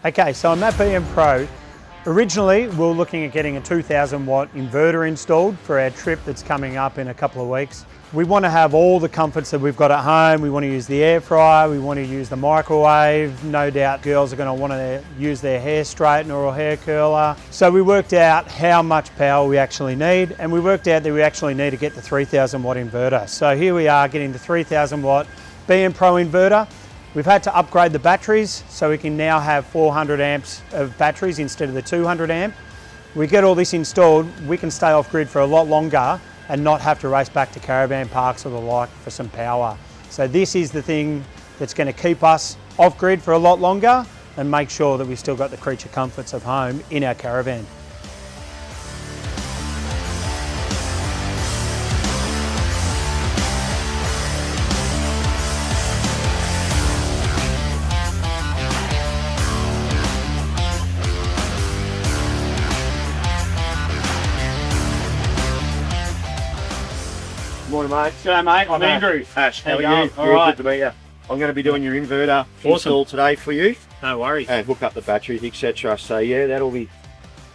Okay, so I'm at BMPRO. Originally, we were looking at getting a 2000 watt inverter installed for our trip that's coming up in a couple of weeks. We want to have all the comforts that we've got at home. We want to use the air fryer, we want to use the microwave. No doubt girls are going to want to use their hair straightener or hair curler. So we worked out how much power we actually need, and we worked out that we actually need to get the 3000 watt inverter. So here we are getting the 3000 watt BMPRO inverter. We've had to upgrade the batteries, so we can now have 400 amps of batteries instead of the 200 amp. We get all this installed, we can stay off grid for a lot longer and not have to race back to caravan parks or the like for some power. So this is the thing that's going to keep us off grid for a lot longer and make sure that we've still got the creature comforts of home in our caravan. Morning, mate. G'day, mate. I'm Andrew. Ash, how are you? All right. Good to meet you. I'm going to be doing your inverter install today for you. No worries. And hook up the batteries, etc. So yeah, that'll be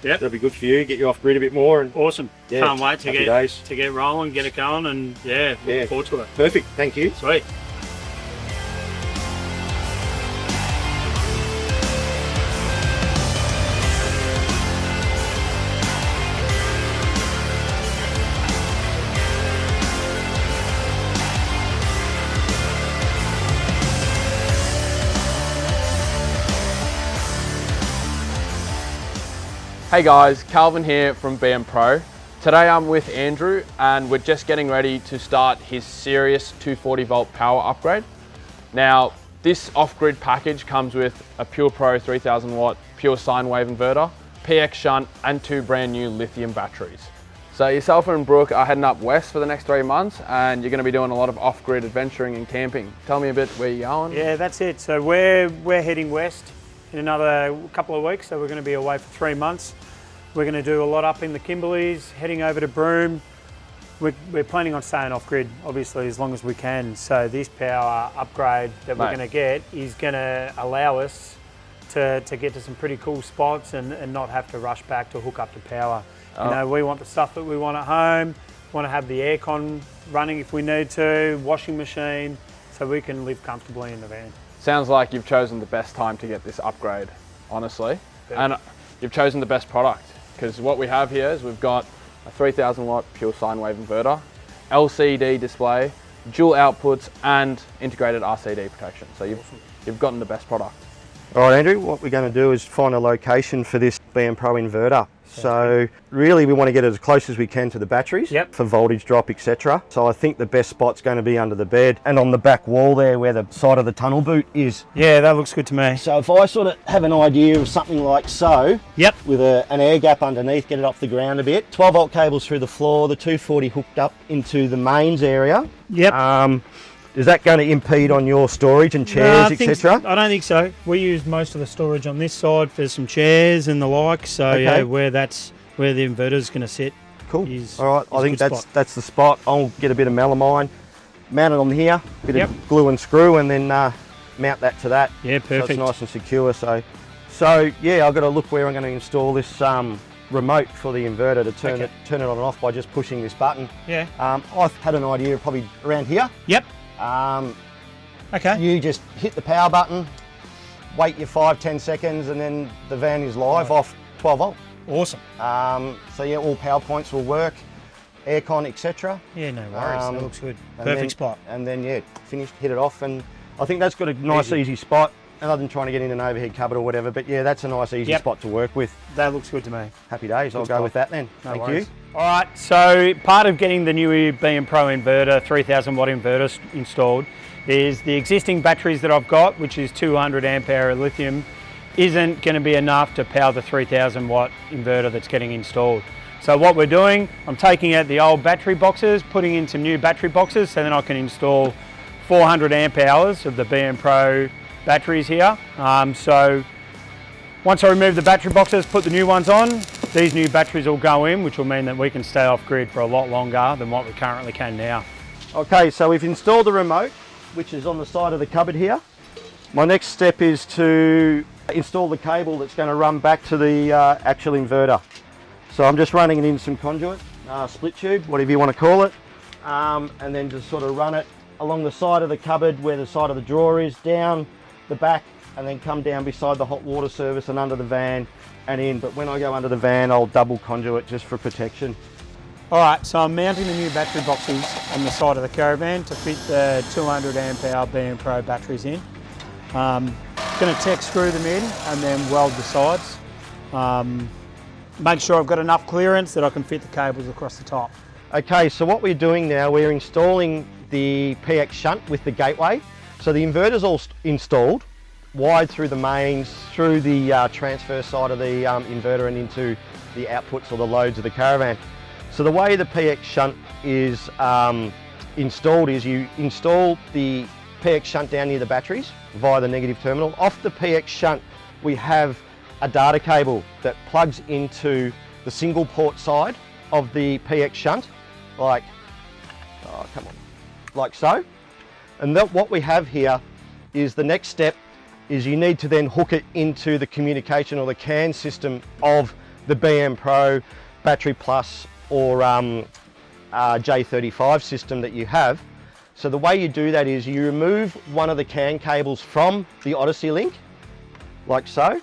that'll be good for you. Get you off grid a bit more. And awesome. Yeah, can't wait to get rolling, get it going, and look forward to it. Perfect. Thank you. Sweet. Hey guys, Calvin here from BMPRO. Today I'm with Andrew and we're just getting ready to start his serious 240 volt power upgrade. Now, this off-grid package comes with a PurePro3000 watt pure sine wave inverter, PX shunt and 2 brand new lithium batteries. So yourself and Brooke are heading up west for the next 3 months and you're going to be doing a lot of off-grid adventuring and camping. Tell me a bit where you're going. Yeah, that's it. So we're heading west in another couple of weeks, so we're going to be away for 3 months. We're going to do a lot up in the Kimberleys, heading over to Broome. We're planning on staying off grid, obviously, as long as we can. So this power upgrade that we're going to get is going to allow us to get to some pretty cool spots and not have to rush back to hook up to power. You know, we want the stuff that we want at home, want to have the aircon running if we need to, washing machine, so we can live comfortably in the van. Sounds like you've chosen the best time to get this upgrade, honestly. And you've chosen the best product, because what we have here is we've got a 3000 watt pure sine wave inverter, LCD display, dual outputs and integrated RCD protection. So you've gotten the best product. All right, Andrew, what we're going to do is find a location for this BMPRO inverter. So really we want to get it as close as we can to the batteries for voltage drop, etc. So I think the best spot's going to be under the bed and on the back wall there where the side of the tunnel boot is. Yeah, that looks good to me. So if I sort of have an idea of something like so, with an air gap underneath, get it off the ground a bit, 12 volt cables through the floor, the 240 hooked up into the mains area. Is that going to impede on your storage and chairs, etc.? I don't think so. We use most of the storage on this side for some chairs and the like. So yeah, where the inverter's going to sit. Cool. All right, I think that's the spot. I'll get a bit of melamine, mount it on here, bit of glue and screw, and then mount that to that. Yeah, perfect. So it's nice and secure. So yeah, I've got to look where I'm going to install this remote for the inverter to turn it on and off by just pushing this button. Yeah. I've had an idea probably around here. Yep. You just hit the power button, wait your 5-10 seconds, and then the van is live off 12 volt. Awesome. So yeah, all power points will work, aircon, etc. Yeah, no worries. That looks good. Perfect spot. And then yeah, finished, hit it off, and I think that's got a nice easy spot. Other than trying to get in an overhead cupboard or whatever, but yeah, that's a nice easy spot to work with. That looks good to me. Happy days. I'll go with that then. Thank you. All right, so part of getting the new BMPRO inverter, 3000 watt inverter installed, is the existing batteries that I've got, which is 200 amp hour lithium, isn't going to be enough to power the 3000 watt inverter that's getting installed. So what we're doing, I'm taking out the old battery boxes, putting in some new battery boxes, so then I can install 400 amp hours of the BMPRO batteries here. So once I remove the battery boxes, put the new ones on, these new batteries will go in, which will mean that we can stay off grid for a lot longer than what we currently can now. Okay, so we've installed the remote, which is on the side of the cupboard here. My next step is to Install the cable that's going to run back to the actual inverter. So I'm just running it in some conduit, split tube, whatever you want to call it, and then just sort of run it along the side of the cupboard where the side of the drawer is, down the back, and then come down beside the hot water service and under the van and in. But when I go under the van, I'll double conduit just for protection. All right, so I'm mounting the new battery boxes on the side of the Caravan to fit the 200 amp hour BMPRO batteries in. Going to tech screw them in and then weld the sides. Make sure I've got enough clearance that I can fit the cables across the top. Okay, so what we're doing now, we're installing the PX shunt with the gateway. So the inverter's all installed, wired through the mains, through the transfer side of the inverter and into the outputs or the loads of the Caravan. So the way the PX shunt is installed is you install the PX shunt down near the batteries via the negative terminal. Off the PX shunt, we have a data cable that plugs into the single port side of the PX shunt, like so. And what we have here is the next step is you need to then hook it into the communication or the CAN system of the BMPRO Battery Plus or J35 system that you have. So the way you do that is you remove one of the CAN cables from the Ourossie link, like so,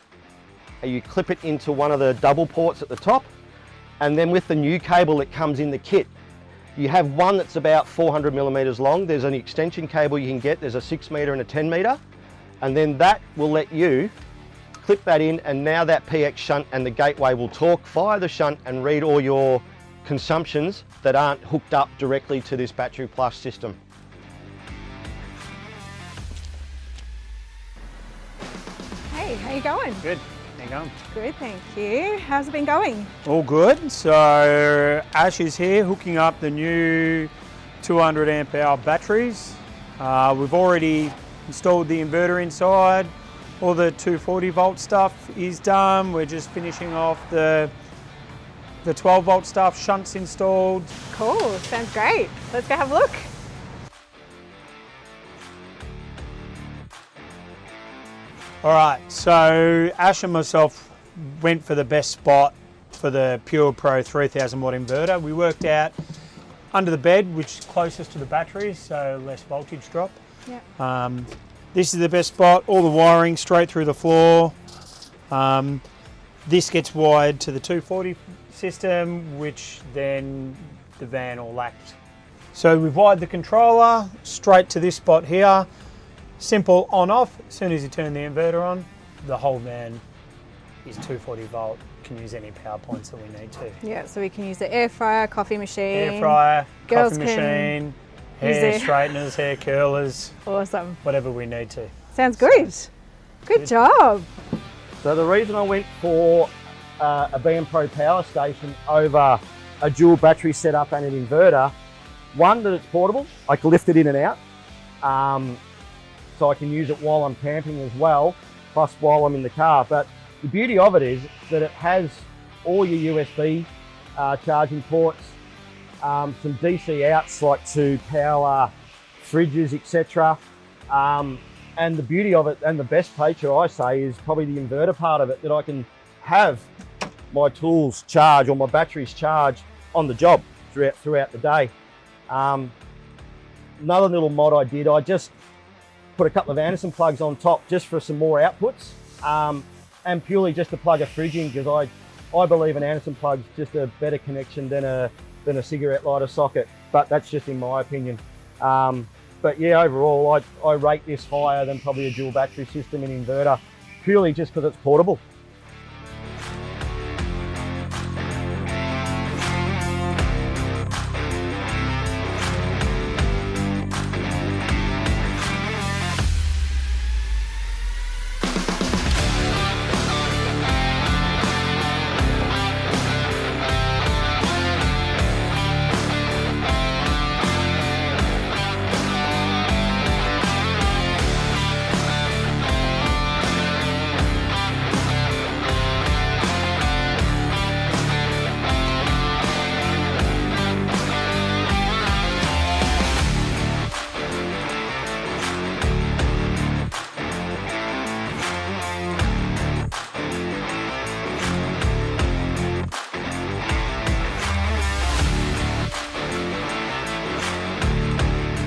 and you clip it into one of the double ports at the top, and then with the new cable that comes in the kit, you have one that's about 400 millimeters long. There's an extension cable you can get, there's a 6 meter and a 10 meter, and then that will let you clip that in, and now that PX shunt and the gateway will talk via the shunt and read all your consumptions that aren't hooked up directly to this Battery Plus system. Hey, how you going? Good. How you going? Good, thank you. How's it been going? All good. So Ash is here hooking up the new 200 amp hour batteries. We've already installed the inverter inside. All the 240 volt stuff is done. We're just finishing off the 12 volt stuff, shunts installed. Cool, sounds great. Let's go have a look. All right, so Ash and myself went for the best spot for the PurePro3000 watt inverter. We worked out under the bed, which is closest to the batteries, so less voltage drop. Yep. This is the best spot, all the wiring straight through the floor. This gets wired to the 240 system, which then the van all lacked. So we've wired the controller straight to this spot here. Simple on off. As soon as you turn the inverter on, the whole van is 240 volt. Can use any power points that we need to. Yeah, so we can use the air fryer, coffee machine. Air fryer, Girls coffee can machine, hair straighteners, hair curlers. Awesome. Whatever we need to. Sounds good. Good job. So the reason I went for a BMPRO power station over a dual battery setup and an inverter, one, that it's portable, I can lift it in and out, so I can use it while I'm camping as well, plus while I'm in the car. But the beauty of it is that it has all your USB charging ports, some DC outs like to power fridges, etc. And the beauty of it, and the best feature I say, is probably the inverter part of it, that I can have my tools charge or my batteries charge on the job throughout the day. Another little mod I did, I just put a couple of Anderson plugs on top just for some more outputs, and purely just to plug a fridge in, because I believe an Anderson plug's just a better connection than a cigarette lighter socket, but that's just in my opinion. But yeah, overall, I rate this higher than probably a dual battery system and inverter, purely just because it's portable.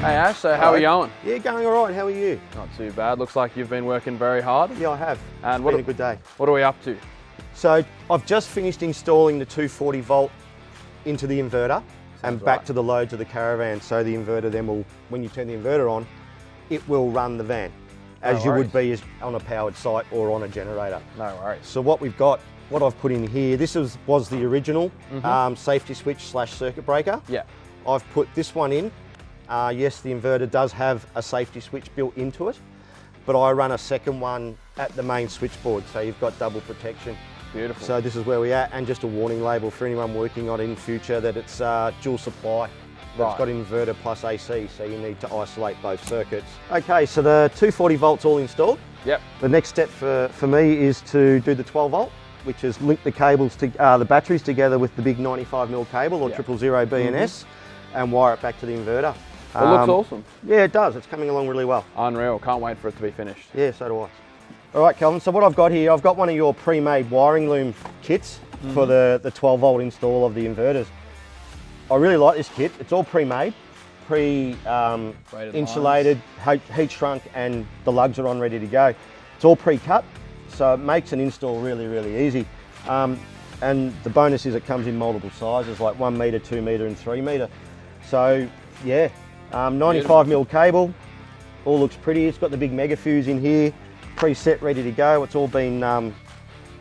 Hey Ash, so how are you going? Yeah, going all right. How are you? Not too bad. Looks like you've been working very hard. Yeah, I have. And it's been a good day. What are we up to? So I've just finished installing the 240 volt into the inverter and back to the loads of the Caravan. So the inverter then will, when you turn the inverter on, it will run the van as you would be on a powered site or on a generator. No worries. So what we've got, what I've put in here, this was the original safety switch / circuit breaker. Yeah. I've put this one in. Yes, the inverter does have a safety switch built into it, but I run a second one at the main switchboard, so you've got double protection. Beautiful. So this is where we're at, and just a warning label for anyone working on it in future that it's dual supply. Right. It's got inverter plus AC, so you need to isolate both circuits. Okay, so the 240 volts all installed. Yep. The next step for me is to do the 12 volt, which is link the cables to the batteries together with the big 95mm cable or 000 BNS, and wire it back to the inverter. It looks awesome. Yeah, it does. It's coming along really well. Unreal. Can't wait for it to be finished. Yeah, so do I. All right, Calvin, so what I've got here, I've got one of your pre-made wiring loom kits for the 12 volt install of the inverters. I really like this kit. It's all pre-made, insulated, heat shrunk, and the lugs are on ready to go. It's all pre-cut, so it makes an install really, really easy. And the bonus is it comes in multiple sizes, like 1 metre, 2 metre, and 3 metre. So yeah, 95mm cable, all looks pretty. It's got the big mega fuse in here, preset, ready to go. It's all been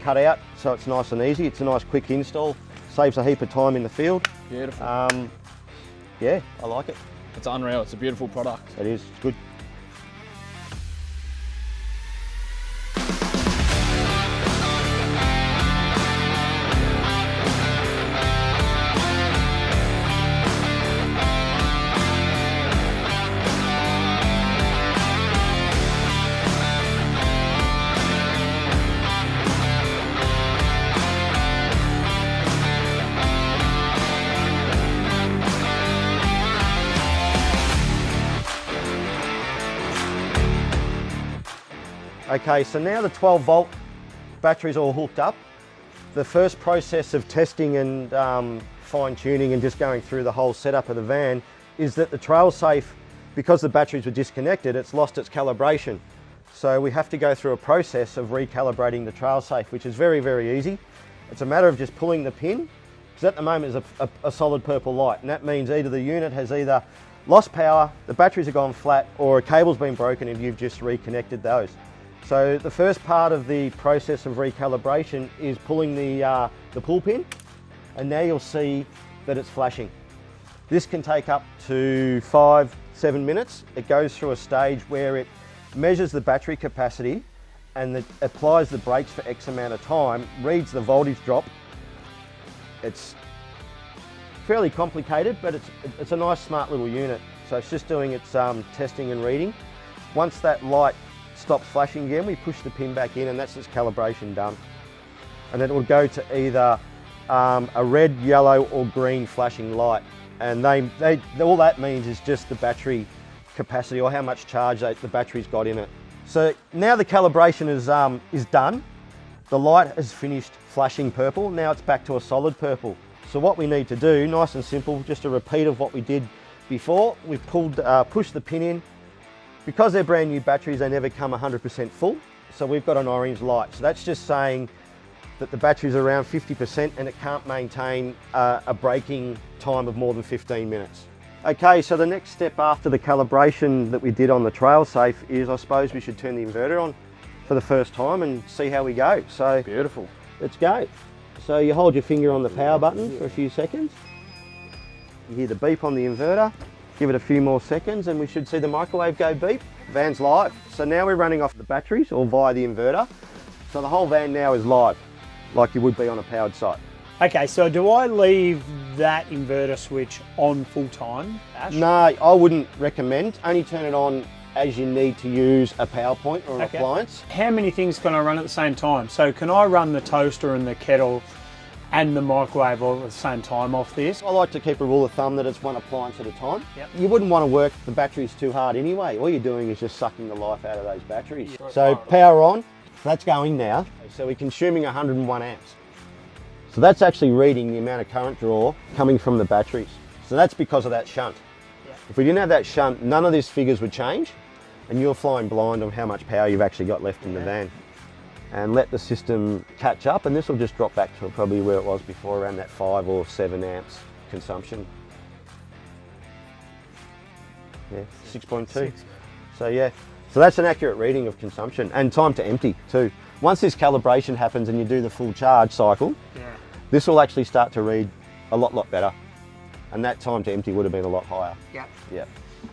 cut out, so it's nice and easy. It's a nice quick install, saves a heap of time in the field. Beautiful. Yeah, I like it. It's unreal. It's a beautiful product. It is. It's good. Okay, so now the 12 volt battery's all hooked up. The first process of testing and fine tuning and just going through the whole setup of the van is that the trail safe, because the batteries were disconnected, it's lost its calibration. So we have to go through a process of recalibrating the trail safe, which is very, very easy. It's a matter of just pulling the pin, because at the moment it's a solid purple light, and that means either the unit has either lost power, the batteries have gone flat, or a cable's been broken and you've just reconnected those. So the first part of the process of recalibration is pulling the pull pin, and now you'll see that it's flashing. This can take up to 5-7 minutes. It goes through a stage where it measures the battery capacity and applies the brakes for X amount of time, reads the voltage drop. It's fairly complicated, but it's a nice, smart little unit. So it's just doing its testing and reading. Once that light stops flashing again, we push the pin back in, and that's its calibration done. And then it will go to either a red, yellow, or green flashing light. And all that means is just the battery capacity or how much charge the battery's got in it. So now the calibration is done. The light has finished flashing purple. Now it's back to a solid purple. So what we need to do, nice and simple, just a repeat of what we did before. We've pushed the pin in. Because they're brand new batteries, they never come 100% full. So we've got an orange light. So that's just saying that the battery's around 50% and it can't maintain a braking time of more than 15 minutes. Okay, so the next step after the calibration that we did on the trail safe is, I suppose we should turn the inverter on for the first time and see how we go. So beautiful. Let's go. So you hold your finger on the power button for a few seconds. You hear the beep on the inverter. Give it a few more seconds and we should see the microwave go beep. Van's live. So now we're running off the batteries or via the inverter. So the whole van now is live, like you would be on a powered site. Okay, so do I leave that inverter switch on full time, Ash? No, I wouldn't recommend. Only turn it on as you need to use a power point or an appliance. How many things can I run at the same time? So can I run the toaster and the kettle and the microwave all at the same time off this? I like to keep a rule of thumb that it's one appliance at a time. Yep. You wouldn't want to work the batteries too hard anyway. All you're doing is just sucking the life out of those batteries. Yeah. So power on, that's going now. So we're consuming 101 amps. So that's actually reading the amount of current draw coming from the batteries. So that's because of that shunt. Yep. If we didn't have that shunt, none of these figures would change, and you're flying blind on how much power you've actually got left in the van. And let the system catch up, and this will just drop back to probably where it was before, around that 5 or 7 amps consumption. Yeah, 6.2. So yeah, so that's an accurate reading of consumption and time to empty too. Once this calibration happens and you do the full charge cycle, this will actually start to read a lot better, and that time to empty would have been a lot higher. Yeah.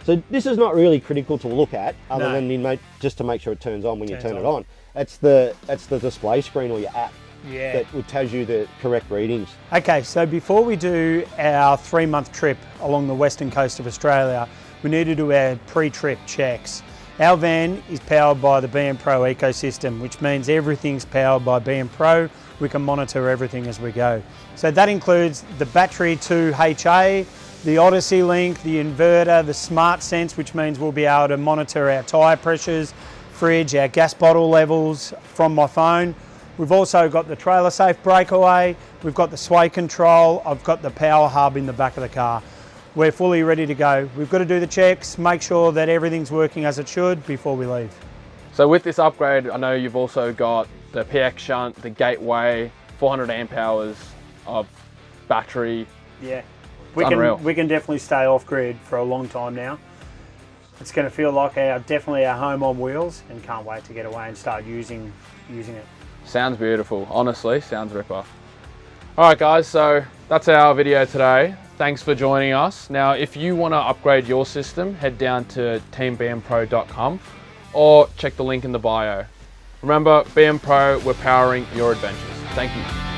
So this is not really critical to look at, other than just to make sure it turns on when you turn it on. That's the display screen or your app that will tell you the correct readings. Okay, so before we do our 3-month trip along the western coast of Australia, we need to do our pre-trip checks. Our van is powered by the BMPRO ecosystem, which means everything's powered by BMPRO. We can monitor everything as we go. So that includes the battery to HA, the Odyssey link, the inverter, the smart sense, which means we'll be able to monitor our tyre pressures, fridge, our gas bottle levels from my phone. We've also got the trailer safe breakaway, we've got the sway control, I've got the power hub in the back of the car. We're fully ready to go. We've got to do the checks, make sure that everything's working as it should before we leave. So with this upgrade, I know you've also got the PX shunt, the gateway, 400 amp hours of battery. Yeah, we can definitely stay off grid for a long time now. It's going to feel like definitely our home on wheels, and can't wait to get away and start using it. Sounds beautiful, honestly, sounds ripper. All right guys, so that's our video today. Thanks for joining us. Now, if you want to upgrade your system, head down to teambmpro.com or check the link in the bio. Remember, BM Pro, we're powering your adventures. Thank you.